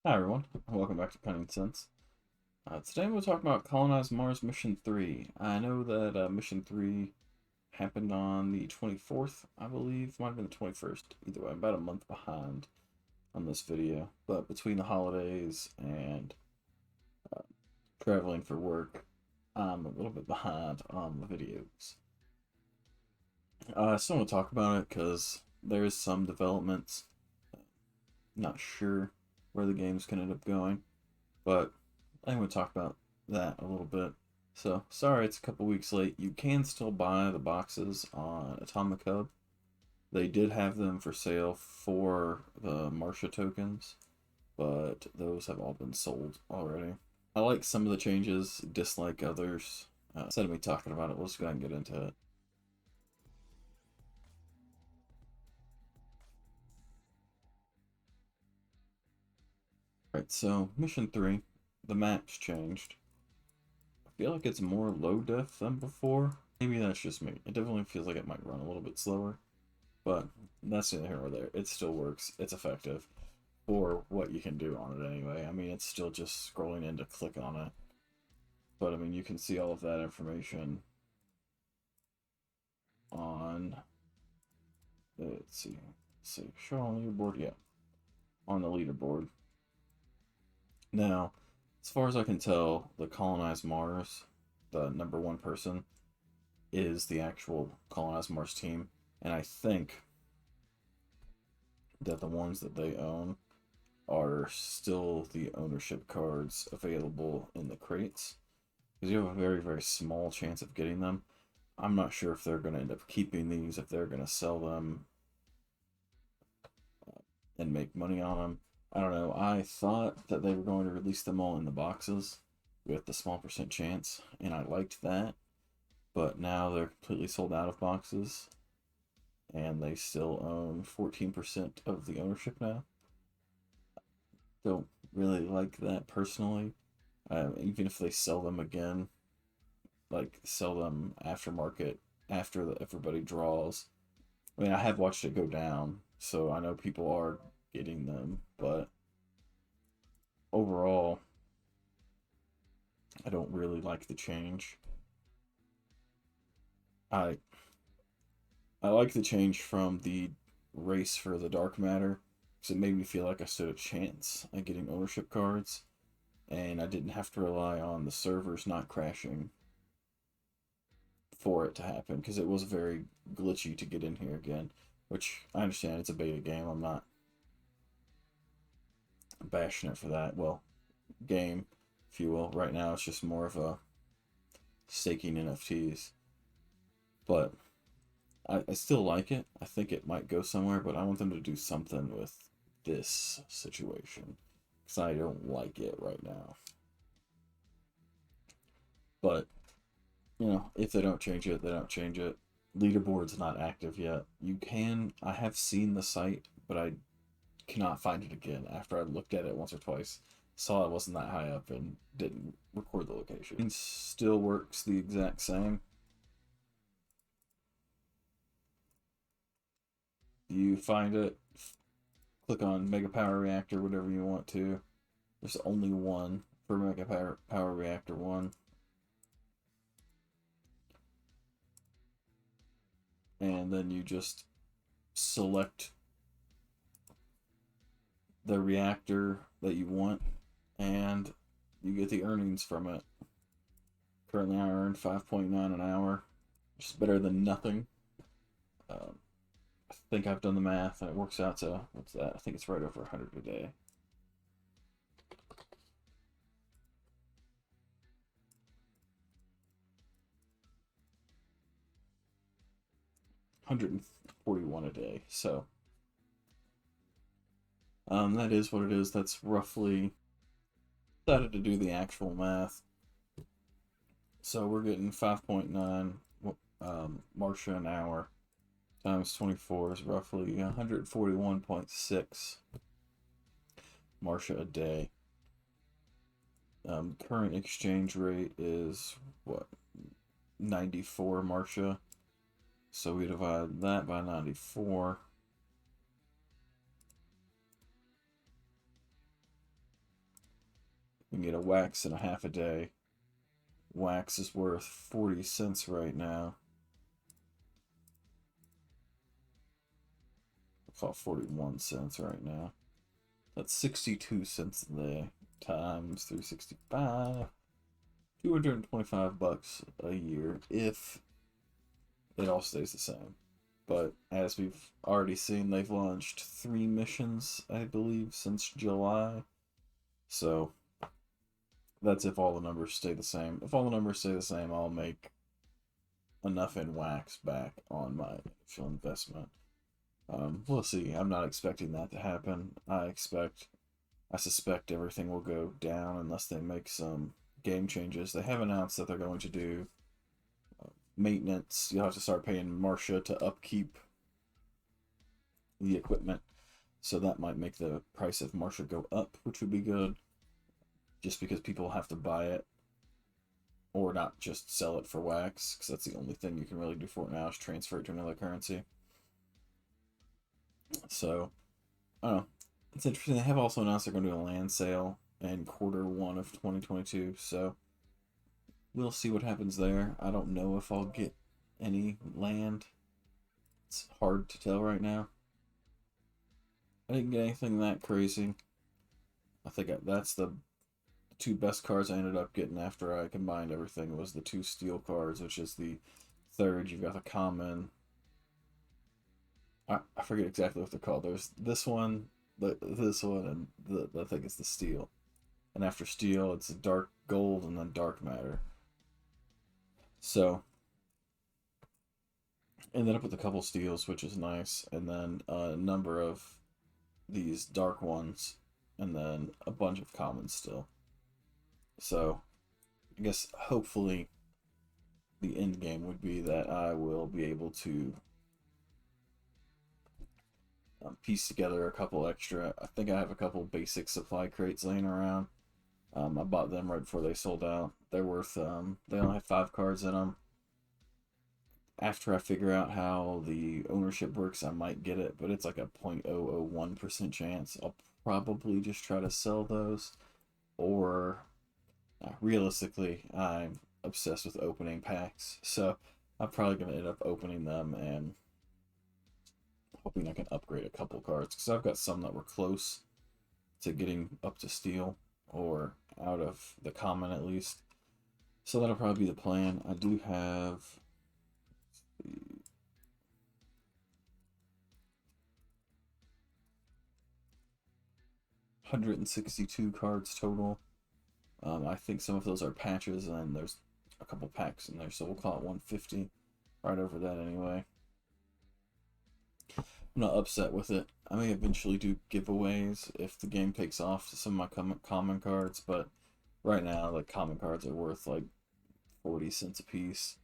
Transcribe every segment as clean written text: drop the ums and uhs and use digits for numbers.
Hi everyone, and welcome back to CunningCents. Today we'll talk about Colonize Mars Mission 3. I know that Mission 3 happened on the 24th, I believe. Might have been the 21st. Either way, I'm about a month behind on this video. But between the holidays and uh, traveling for work, I'm a little bit behind on the videos. I still want to talk about it because there's some developments. Not sure where the game's going to end up going, but I'm going to talk about that a little bit. So, sorry it's a couple weeks late. You can still buy the boxes on Atomic Hub. They did have them for sale for the Martia tokens, but those have all been sold already. I like some of the changes, dislike others. Instead of me talking about it, let's go ahead and get into it. Right, so Mission 3, the map's changed. I feel like it's more low def than before. Maybe that's just me. It definitely feels like it might run a little bit slower. But that's neither here nor there. It still works. It's effective for what you can do on it anyway. I mean, it's still just scrolling in to click on it. But I mean, you can see all of that information on, let's see, show on leaderboard, yeah, on the leaderboard. Now, as far as I can tell, the Colonize Mars, the #1 person, is the actual Colonize Mars team. And I think that the ones that they own are still the ownership cards available in the crates, because you have a very, very small chance of getting them. I'm not sure if they're going to end up keeping these, if they're going to sell them and make money on them. I don't know. I thought that they were going to release them all in the boxes with the small percent chance, and I liked that. But now they're completely sold out of boxes, and they still own 14% of the ownership now. Don't really like that personally. Even if they sell them again, like sell them aftermarket after everybody draws. I mean, I have watched it go down, so I know people are getting them, but overall, I don't really like the change. I I like the change from the race for the dark matter because it made me feel like I stood a chance at getting ownership cards, and I didn't have to rely on the servers not crashing for it to happen because it was very glitchy to get in here again. Which I understand it's a beta game. I'm not bashing it for that. Well, game, if you will. Right now, it's just more of a staking NFTs, but I still like it. I think it might go somewhere, but I want them to do something with this situation because I don't like it right now. But if they don't change it, they don't change it. Leaderboard's not active yet. You can. I have seen the site, but I cannot find it again after I looked at it once or twice. Saw it wasn't that high up and didn't record the location. It still works the exact same. You find it, click on Mega Power Reactor, whatever you want to. There's only one for Mega Power Reactor 1. And then you just select the reactor that you want, and you get the earnings from it. Currently, I earn 5.9 an hour, which is better than nothing. I think I've done the math, and it works out to, what's that? I think it's right over 100 a day. $141 a day. So, that is what it is. That's roughly, decided to do the actual math. So we're getting 5.9 Martia an hour times 24 is roughly 141.6 Martia a day. Current exchange rate is what, 94 Martia. So we divide that by 94. We can get a wax in a half a day. Wax is worth 40 cents right now. I'll call it 41 cents right now. That's 62 cents a day times 365. 225 bucks a year if it all stays the same. But as we've already seen, they've launched 3 missions, I believe, since July. So that's if all the numbers stay the same. If all the numbers stay the same, I'll make enough in wax back on my initial investment. We'll see. I'm not expecting that to happen. I suspect everything will go down unless they make some game changes. They have announced that they're going to do maintenance. You'll have to start paying Marcia to upkeep the equipment. So that might make the price of Marcia go up, which would be good. Just because people have to buy it. Or not just sell it for wax. Because that's the only thing you can really do for it now is transfer it to another currency. So, I don't know. It's interesting. They have also announced they're going to do a land sale in Q1 of 2022. So, we'll see what happens there. I don't know if I'll get any land. It's hard to tell right now. I didn't get anything that crazy. I think that's the 2 best cards I ended up getting after I combined everything was the 2 steel cards, which is the third. You've got the common. I forget exactly what they're called. There's this one, this one, and I think it's the steel. And after steel, it's dark gold and then dark matter. So, ended up with a couple steels, which is nice, and then a number of these dark ones, and then a bunch of commons still. So, I guess hopefully the end game would be that I will be able to piece together a couple extra. I think I have a couple basic supply crates laying around. I bought them right before they sold out. They're worth, they only have 5 cards in them. After I figure out how the ownership works, I might get it, but it's like a 0.001% chance. I'll probably just try to sell those, or realistically, I'm obsessed with opening packs, so I'm probably going to end up opening them and hoping I can upgrade a couple cards, because I've got some that were close to getting up to steel, or out of the common at least. So that'll probably be the plan. I do have 162 cards total. I think some of those are patches, and there's a couple packs in there, so we'll call it 150. Right over that anyway. I'm not upset with it. I may eventually do giveaways if the game takes off to some of my common cards, but right now the common cards are worth like 40 cents a piece.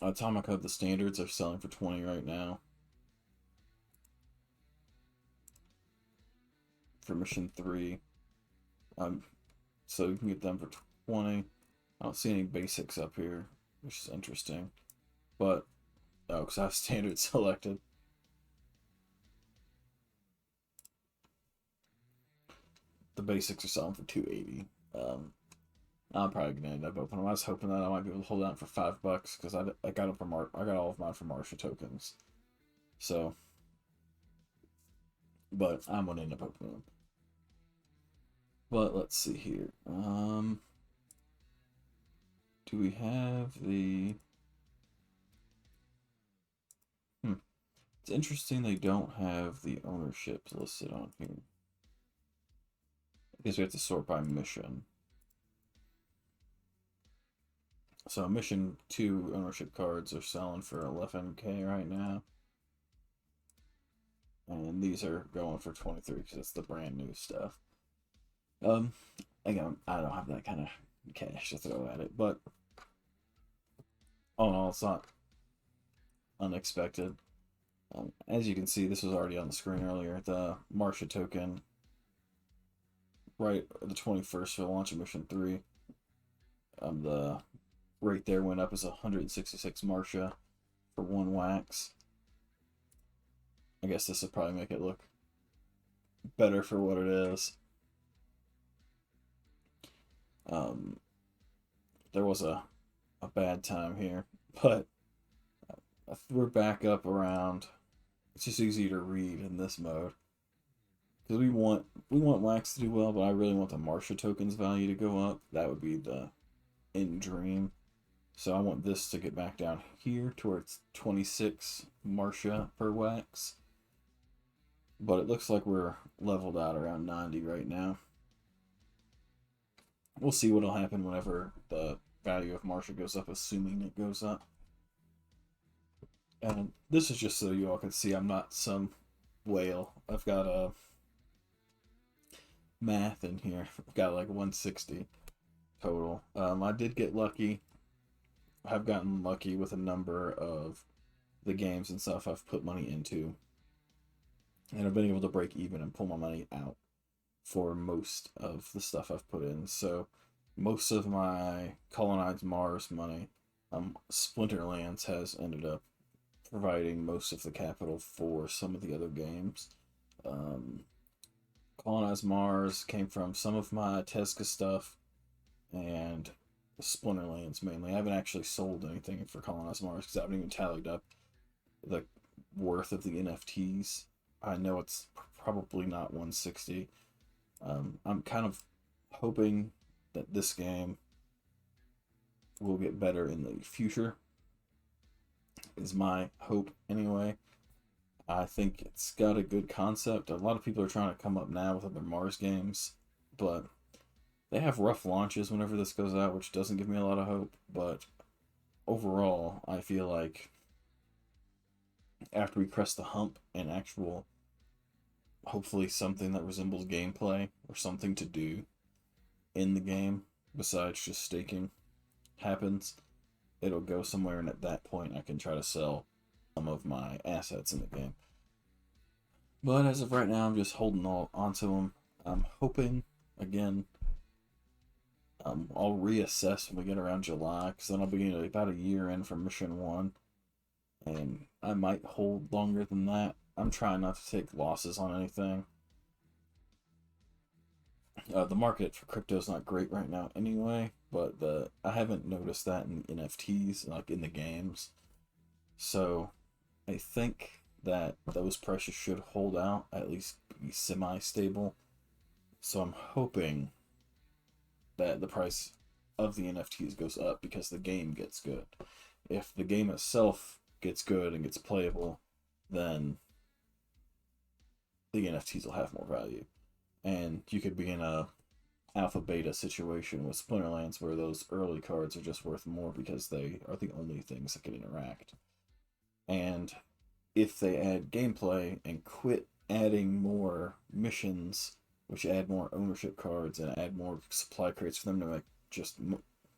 Atomic Hub, the standards are selling for 20 right now. For Mission 3. So you can get them for 20. I don't see any basics up here, which is interesting. But, oh, because I have standard selected. The basics are selling for 280. I'm probably gonna end up opening them. I was hoping that I might be able to hold out for $5 because I got them from I got all of mine from Marcia tokens. So, but I'm gonna end up opening them. But let's see here. Do we have the? It's interesting they don't have the ownerships listed on here. I guess we have to sort by mission. So Mission 2 ownership cards are selling for 11K right now. And these are going for 23 because it's the brand new stuff. Again, I don't have that kind of cash to throw at it, but all in all, it's not unexpected. As you can see, this was already on the screen earlier. The Marcia token, right, the 21st for the launch of Mission 3. The rate there went up as 166 Marcia for 1 wax. I guess this will probably make it look better for what it is. Um, there was a bad time here, but we're back up around. It's just easier to read in this mode because we want Wax to do well, but I really want the Martia tokens value to go up. That would be the end dream. So I want this to get back down here to where it's 26 Martia per Wax. But it looks like we're leveled out around 90 right now. We'll see what'll happen whenever the value of Martia goes up, assuming it goes up. And this is just so you all can see I'm not some whale. I've got a math in here. I've got like 160 total. I did get lucky. I've gotten lucky with a number of the games and stuff I've put money into. And I've been able to break even and pull my money out for most of the stuff I've put in. So most of my Colonize Mars money, Splinterlands has ended up providing most of the capital for some of the other games. Colonize Mars came from some of my Tesca stuff and Splinterlands mainly. I haven't actually sold anything for Colonize Mars because I haven't even tallied up the worth of the NFTs. I know it's probably not 160. I'm kind of hoping that this game will get better in the future, is my hope anyway. I think it's got a good concept. A lot of people are trying to come up now with other Mars games, but they have rough launches whenever this goes out, which doesn't give me a lot of hope. But overall, I feel like after we crest the hump and actual, hopefully something that resembles gameplay or something to do in the game besides just staking happens, it'll go somewhere, and at that point I can try to sell some of my assets in the game. But as of right now, I'm just holding all onto them. I'm hoping, again, I'll reassess when we get around July, because then I'll be about a year in from Mission 1, and I might hold longer than that. I'm trying not to take losses on anything. The market for crypto is not great right now anyway, but I haven't noticed that in the NFTs, like in the games. So I think that those prices should hold out, at least be semi-stable. So I'm hoping that the price of the NFTs goes up because the game gets good. If the game itself gets good and gets playable, then the NFTs will have more value. And you could be in a alpha beta situation with Splinterlands where those early cards are just worth more because they are the only things that can interact. And if they add gameplay and quit adding more missions, which add more ownership cards and add more supply crates for them to make just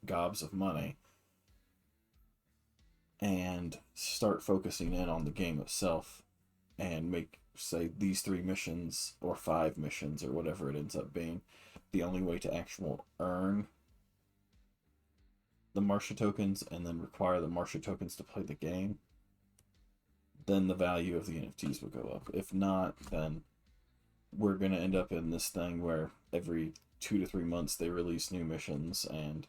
gobs of money, and start focusing in on the game itself and make, say, these 3 missions or 5 missions or whatever it ends up being the only way to actually earn the Martia tokens and then require the Martia tokens to play the game, then the value of the NFTs will go up. If not, then we're going to end up in this thing where every 2 to 3 months they release new missions and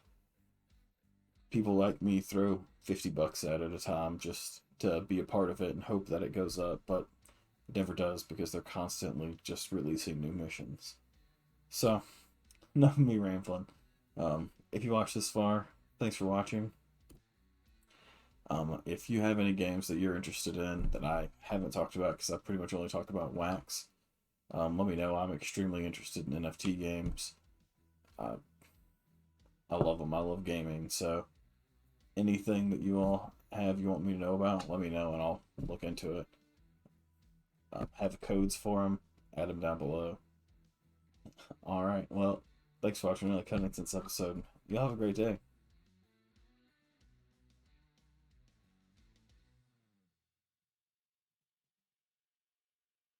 people like me throw $50 at it a time just to be a part of it and hope that it goes up, but it never does because they're constantly just releasing new missions. So, enough of me rambling. If you watched this far, thanks for watching. If you have any games that you're interested in that I haven't talked about, because I've pretty much only talked about Wax, let me know. I'm extremely interested in NFT games. I love them. I love gaming. So anything that you all have you want me to know about, let me know and I'll look into it. Have codes for them. Add them down below. Alright, well, thanks for watching another CunningCents episode. Y'all have a great day.